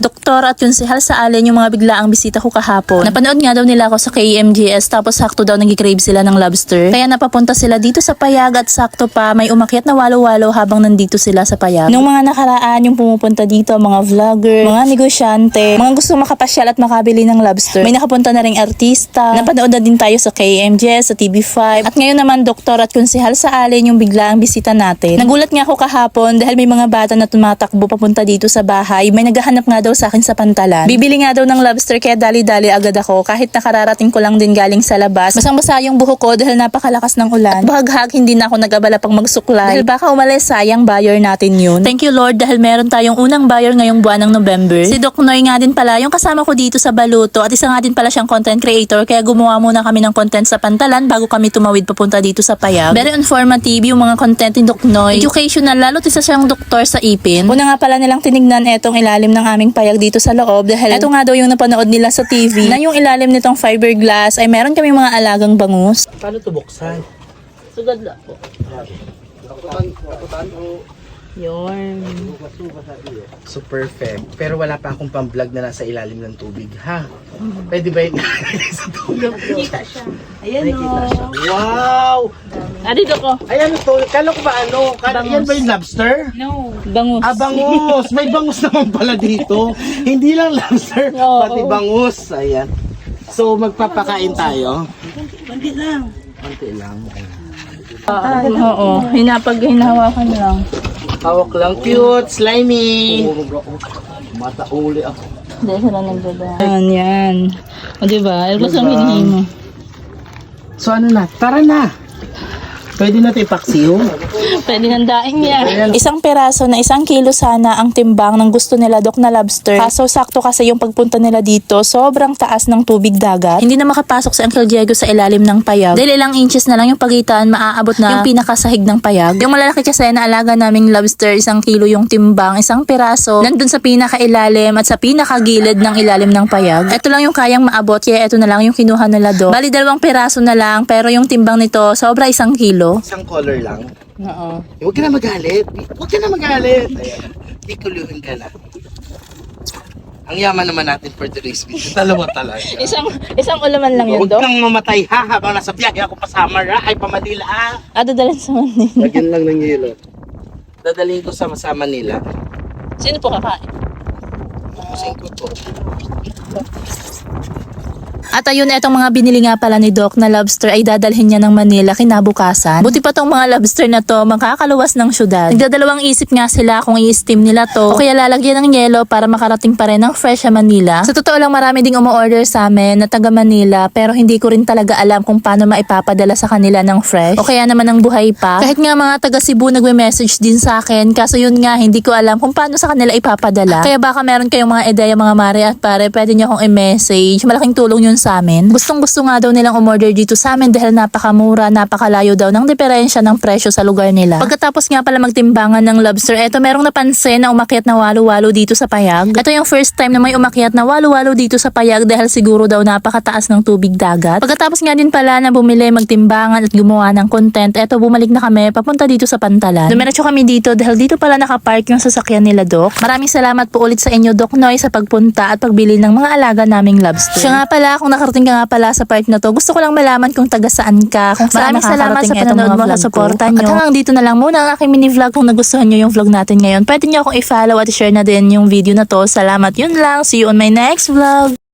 doktor at konsehal sa alin yung mga biglaang bisita ko kahapon. Napanood nga daw nila ako sa KMJS tapos sakto daw nag-crave sila ng lobster. Kaya napapunta sila dito sa Payag at sakto pa may umakyat na walo-walo habang nandito sila sa Payag. Nung mga nakaraan yung pumupunta dito, mga vlogger, mga negosyante, mga gusto makapasyal at makabili ng lobster. May nakapunta na ring artista. Napanood na din tayo sa KMJS, sa TV5. At ngayon naman doktor at konsehal sa alin yung biglaang bisita natin. Nagulat nga ako kahapon dahil may mga bata na tumatakbo papunta dito sa bahay. May naghahanap nga daw sa akin sa pantalan. Bibili nga daw ng lobster kaya dali-dali agad ako kahit nakararating ko lang din galing sa labas. Basang-basa yung buhok ko dahil napakalakas ng ulan. At bahaghag hindi na ako nag-abala pang magsuklay. Dahil baka umalis sayang buyer natin yun. Thank you Lord dahil meron tayong unang buyer ngayong buwan ng November. Si Doc Noy nga din pala yung kasama ko dito sa Baluto at isa nga din pala siyang content creator kaya gumawa muna kami ng content sa pantalan bago kami tumawid papunta dito sa Payag. Very informative yung mga content ni Doc Noy. Educational lalo't isa siyang doktor sa ipin. Una nga pala nilang tinignan etong ilalim ng aming payag dito sa loob dahil eto nga daw yung napanood nila sa TV na yung ilalim nitong fiberglass ay meron kami mga alagang bangus. Paano ito buksan? Sugad na po. Yun. So perfect. Pero wala pa akong pang-vlog na nasa ilalim ng tubig, ha? Pwede ba yun? Sa tubig? Kita siya. Ayan Nakikita siya. o. Wow! Dito ko. Ayan ito. Kala ko ba ano? Yan ba yung lobster? No. Bangus. Ah, bangus! May bangus naman pala dito. Hindi lang lobster, Oo. pati bangus. Ayan. So magpapakain tayo. Konti lang. Konti lang. Oo. Hinahawakan lang. Hawak lang. Cute, slimy. Matauli ako. Hindi sila nagbaba. Yan. O diba? Ano gusto ang hinihin mo? So ano na? Tara na! Pwede natin ipaksiw? Pwede nang daing yan. Isang peraso na 1 kilo sana ang timbang ng gusto nila Doc na lobster. Kaso sakto kasi yung pagpunta nila dito, sobrang taas ng tubig dagat. Hindi na makapasok si Uncle Diego sa ilalim ng payag. Dahil ilang inches na lang yung pagitan, maaabot na yung pinakasahig ng payag. Yung malalaki kasi na alaga naming lobster, 1 kilo yung timbang, 1 peraso, nandun sa pinakailalim at sa pinakagilid ng ilalim ng payag. Ito lang yung kayang maabot, kaya ito na lang yung kinuha nila Doc. Bali 2 peraso na lang, pero yung timbang nito, sobra 1 kilo. Isang color lang. Oo. Huwag ka na magalit. Huwag ka na magalit. Ayan. Ikuluhin ka na. Ang yaman naman natin for today's video. Dalawa talaga. Isang ulaman lang yun, Huwag Doc. kang mamatay ha habang nasa biyahe ako pa sa Samar ay pa Manila ah. Dadalhin sa Manila. Lagyan lang ng yelo. Dadalhin ko sa Manila. Sino po kakain? Kusin ko to. At ayun, etong mga binili nga pala ni Doc na lobster ay dadalhin niya ng Manila kinabukasan. Buti pa tong mga lobster na to makakaluwas ng syudad. Nagdadalawang isip nga sila kung i-steam nila to o kaya lalagyan ng yelo para makarating pa rin ng fresh sa Manila. Sa totoo lang marami ding umu-order sa amin na taga Manila pero hindi ko rin talaga alam kung paano maipapadala sa kanila ng fresh o kaya naman ng buhay pa. Kahit nga mga taga Cebu nagme-message din sa akin kaso yun nga hindi ko alam kung paano sa kanila ipapadala. Kaya baka meron kayong mga ideya mga mare at pare, pwede niyo akong i-message. Malaking tulong yun sa amin. Gustong-gusto nga daw nilang umorder dito sa amin dahil napakamura, napakalayo daw ng diferensya ng presyo sa lugar nila. Pagkatapos nga pala magtimbangan ng lobster, eto merong napansin na umakyat na walo-walo dito sa Payag. Ito yung first time na may umakyat na walo-walo dito sa Payag dahil siguro daw napakataas ng tubig dagat. Pagkatapos nga din pala na bumili, magtimbangan at gumawa ng content, eto bumalik na kami papunta dito sa pantalan. Dumiretso kami dito dahil dito pala nakapark yung sasakyan nila Doc. Maraming salamat po ulit sa inyo Doc Noy sa pagpunta at pagbili ng mga alaga naming lobster. Siya nga pala, kung nakarating ka nga pala sa part na to, gusto ko lang malaman kung taga saan ka, kung saan maraming salamat sa panonood mo, sa suporta nyo. At hanggang dito na lang muna ang aking mini vlog. Kung nagustuhan nyo yung vlog natin ngayon, pwede nyo akong i-follow at i-share na din yung video na to. Salamat, yun lang. See you on my next vlog.